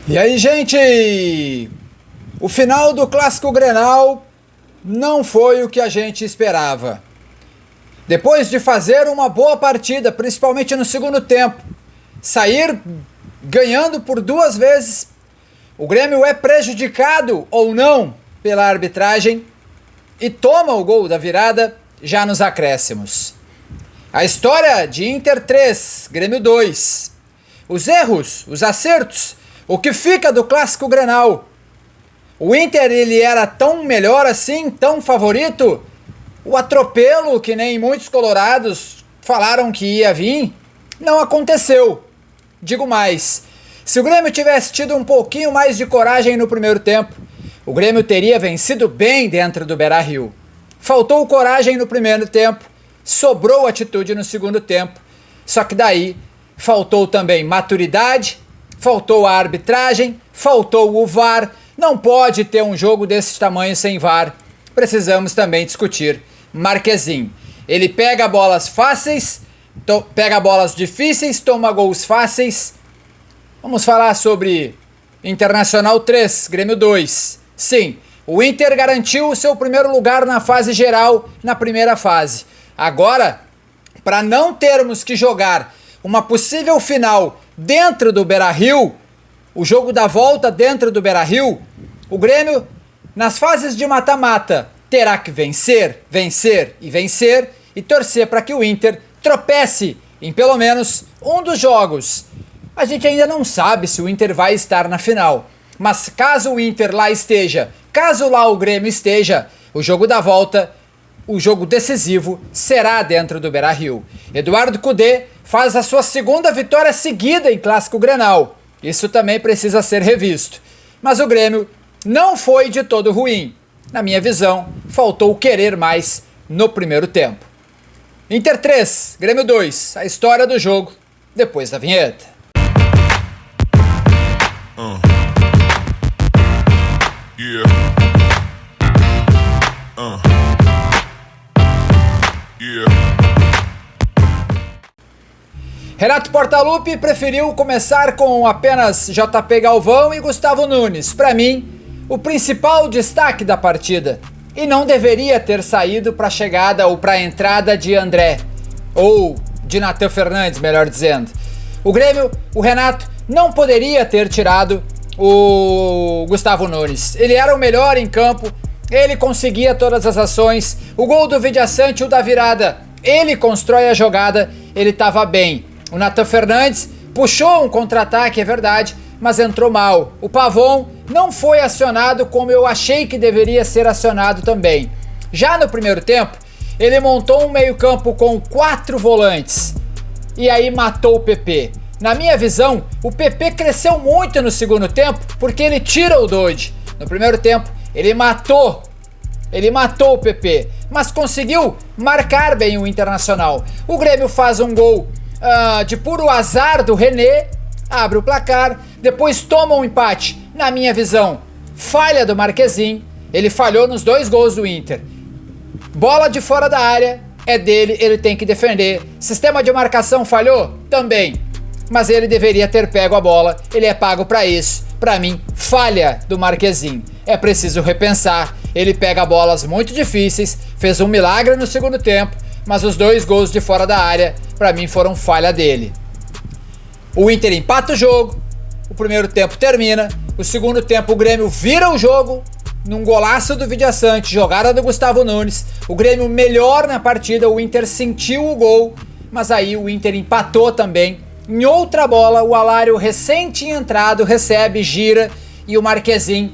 E aí, gente? O final do Clássico Grenal não foi o que a gente esperava. Depois de fazer uma boa partida, principalmente no segundo tempo, sair ganhando por 2 vezes, o Grêmio é prejudicado ou não pela arbitragem e toma o gol da virada já nos acréscimos. A história de Inter 3, Grêmio 2. Os erros, os acertos, o que fica do Clássico Grenal. O Inter, ele era tão melhor assim, tão favorito. O atropelo, que nem muitos colorados falaram que ia vir, não aconteceu. Digo mais, se o Grêmio tivesse tido um pouquinho mais de coragem no primeiro tempo, o Grêmio teria vencido bem dentro do Beira-Rio. Faltou coragem no primeiro tempo, sobrou atitude no segundo tempo, só que daí faltou também maturidade, faltou a arbitragem, faltou o VAR. Não pode ter um jogo desse tamanho sem VAR. Precisamos também discutir Marquezin. Ele pega bolas fáceis, pega bolas difíceis, toma gols fáceis. Vamos falar sobre Internacional 3, Grêmio 2. Sim, o Inter garantiu o seu primeiro lugar na fase geral, na primeira fase. Agora, para não termos que jogar uma possível final dentro do Beira-Rio, o jogo da volta dentro do Beira-Rio, o Grêmio, nas fases de mata-mata, terá que vencer, vencer e vencer e torcer para que o Inter tropece em pelo menos um dos jogos. A gente ainda não sabe se o Inter vai estar na final, mas caso o Inter lá esteja, caso lá o Grêmio esteja, o jogo da volta, o jogo decisivo, será dentro do Beira-Rio. Eduardo Cudê faz a sua segunda vitória seguida em Clássico Grenal. Isso também precisa ser revisto. Mas o Grêmio não foi de todo ruim. Na minha visão, faltou querer mais no primeiro tempo. Inter 3, Grêmio 2, a história do jogo, depois da vinheta. Renato Portaluppi preferiu começar com apenas JP Galvão e Gustavo Nunes. Para mim, o principal destaque da partida. E não deveria ter saído para a chegada ou para a entrada de André. Ou de Nathan Fernandes, melhor dizendo. O Grêmio, o Renato, não poderia ter tirado o Gustavo Nunes. Ele era o melhor em campo, ele conseguia todas as ações. O gol do Vidiaçante, o da virada, ele constrói a jogada, ele estava bem. O Nathan Fernandes puxou um contra-ataque, é verdade, mas entrou mal. O Pavon não foi acionado como eu achei que deveria ser acionado também. Já no primeiro tempo, ele montou um meio-campo com 4 volantes e aí matou o PP. Na minha visão, o PP cresceu muito no segundo tempo porque ele tira o Dodge. No primeiro tempo, ele matou o PP, mas conseguiu marcar bem o Internacional. O Grêmio faz um gol de puro azar do René, abre o placar, depois toma um empate. Na minha visão, falha do Marquezin, ele falhou nos 2 gols do Inter. Bola de fora da área é dele, ele tem que defender. Sistema de marcação falhou? Também. Mas ele deveria ter pego a bola, ele é pago para isso. Para mim, falha do Marquezin. É preciso repensar. Ele pega bolas muito difíceis, fez um milagre no segundo tempo, mas os 2 gols de fora da área, para mim, foram falha dele. O Inter empata o jogo, o primeiro tempo termina, o segundo tempo o Grêmio vira o jogo, num golaço do Vidiaçante, jogada do Gustavo Nunes, o Grêmio melhor na partida, o Inter sentiu o gol, mas aí o Inter empatou também. Em outra bola, o Alário recém tinha entrado, recebe, gira, e o Marquezin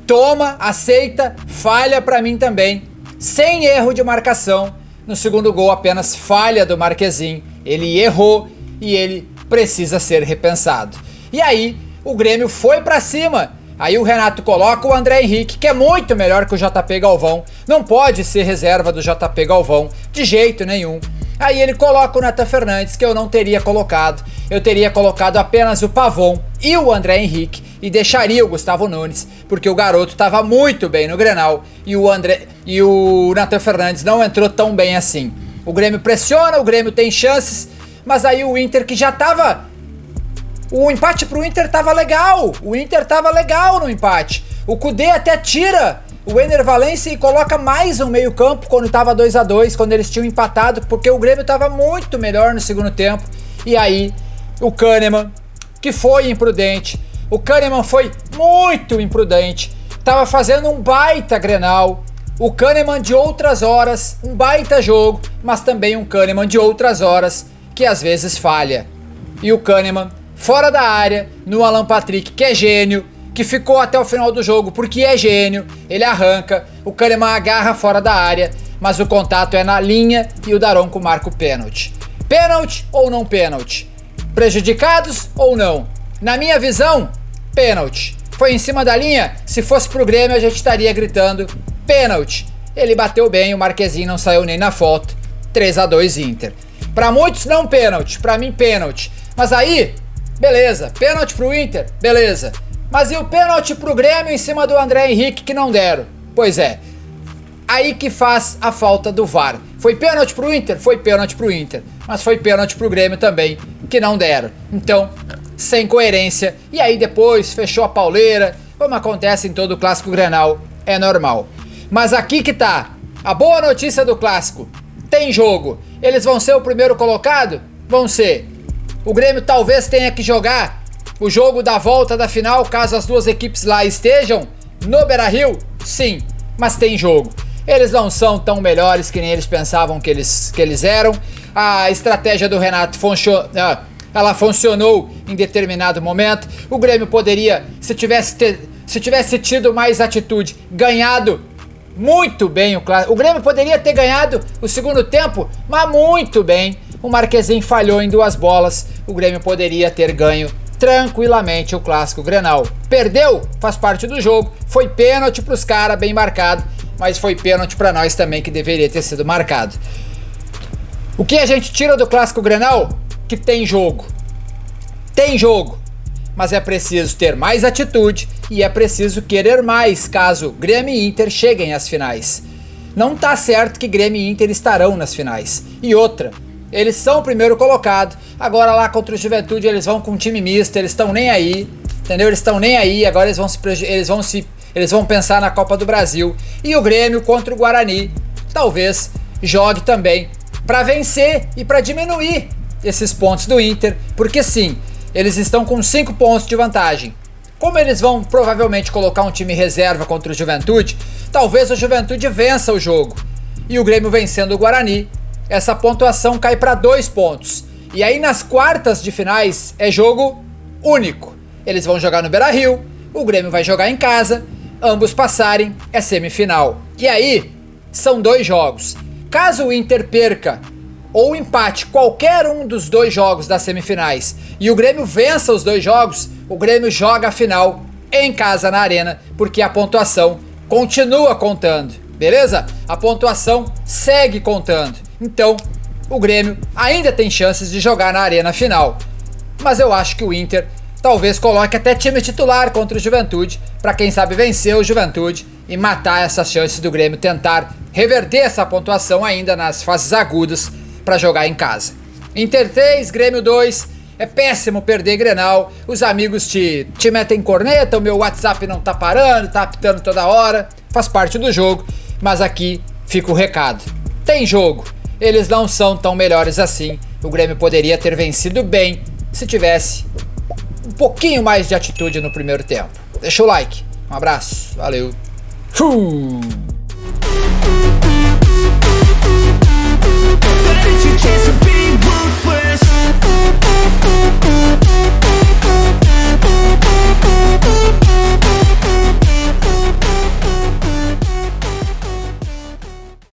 toma, aceita, falha para mim também, sem erro de marcação. No segundo gol, apenas falha do Marquezin. Ele errou e ele precisa ser repensado. E aí, o Grêmio foi para cima. Aí o Renato coloca o André Henrique, que é muito melhor que o JP Galvão. Não pode ser reserva do JP Galvão, de jeito nenhum. Aí ele coloca o Nathan Fernandes, que eu não teria colocado. Eu teria colocado apenas o Pavon e o André Henrique e deixaria o Gustavo Nunes, porque o garoto estava muito bem no Grenal e o Nathan Fernandes não entrou tão bem assim. O Grêmio pressiona, o Grêmio tem chances, mas aí o Inter, que já estava O empate pro Inter tava legal. O Inter tava legal no empate. O Kudê até tira o Ener Valencia e coloca mais um meio campo quando tava 2-2, quando eles tinham empatado, porque o Grêmio tava muito melhor no segundo tempo. E aí, o Kahneman, que foi imprudente, o Kahneman foi muito imprudente, tava fazendo um baita Grenal. O Kahneman de outras horas, um baita jogo, mas também um Kahneman de outras horas, que às vezes falha. E o Kahneman, fora da área, no Alan Patrick, que é gênio, que ficou até o final do jogo porque é gênio, ele arranca, o Kahneman agarra fora da área, mas o contato é na linha e o Daronco marca o pênalti. Pênalti ou não pênalti? Prejudicados ou não? Na minha visão, pênalti. Foi em cima da linha? Se fosse pro Grêmio a gente estaria gritando pênalti. Ele bateu bem, o Marquezinho não saiu nem na foto. 3-2 Inter. Pra muitos não pênalti, pra mim pênalti. Mas aí, beleza, pênalti pro Inter, beleza. Mas e o pênalti pro Grêmio em cima do André Henrique que não deram? Pois é, aí que faz a falta do VAR. Foi pênalti pro Inter? Foi pênalti pro Inter. Mas foi pênalti pro Grêmio também, que não deram. Então, sem coerência. E aí depois fechou a pauleira, como acontece em todo o Clássico Grenal, é normal. Mas aqui que tá a boa notícia do Clássico. Tem jogo. Eles vão ser o primeiro colocado? Vão ser. O Grêmio talvez tenha que jogar o jogo da volta da final, caso as duas equipes lá estejam no Beira-Rio? Sim, mas tem jogo. Eles não são tão melhores que nem eles pensavam que eles eram. A estratégia do Renato ela funcionou em determinado momento. O Grêmio poderia, se tivesse tido mais atitude, ganhado muito bem o Clássico. O Grêmio poderia ter ganhado o segundo tempo, mas muito bem. O Marquezinho falhou em 2 bolas. O Grêmio poderia ter ganho tranquilamente o Clássico Grenal. Perdeu? Faz parte do jogo. Foi pênalti pros caras, bem marcado. Mas foi pênalti pra nós também, que deveria ter sido marcado. O que a gente tira do Clássico Grenal? Que tem jogo. Tem jogo. Mas é preciso ter mais atitude e é preciso querer mais caso Grêmio e Inter cheguem às finais. Não tá certo que Grêmio e Inter estarão nas finais. E outra, eles são o primeiro colocado, agora lá contra o Juventude eles vão com um time misto, eles estão nem aí, entendeu? Eles estão nem aí, agora eles vão pensar na Copa do Brasil. E o Grêmio contra o Guarani talvez jogue também para vencer e para diminuir esses pontos do Inter, porque sim, eles estão com 5 pontos de vantagem. Como eles vão provavelmente colocar um time reserva contra o Juventude, talvez o Juventude vença o jogo. E o Grêmio vencendo o Guarani, essa pontuação cai para 2 pontos. E aí nas quartas de finais é jogo único. Eles vão jogar no Beira-Rio, o Grêmio vai jogar em casa, ambos passarem, é semifinal. E aí são 2 jogos. Caso o Inter perca ou empate qualquer um dos 2 jogos das semifinais e o Grêmio vença os 2 jogos, o Grêmio joga a final em casa na Arena, porque a pontuação continua contando, beleza? A pontuação segue contando. Então, o Grêmio ainda tem chances de jogar na Arena final. Mas eu acho que o Inter talvez coloque até time titular contra o Juventude, para quem sabe vencer o Juventude e matar essas chances do Grêmio, tentar reverter essa pontuação ainda nas fases agudas para jogar em casa. Inter 3, Grêmio 2, é péssimo perder Grenal, os amigos te metem corneta, o meu WhatsApp não tá parando, tá apitando toda hora, faz parte do jogo, mas aqui fica o recado. Tem jogo, eles não são tão melhores assim, o Grêmio poderia ter vencido bem se tivesse um pouquinho mais de atitude no primeiro tempo. Deixa o like, um abraço, valeu.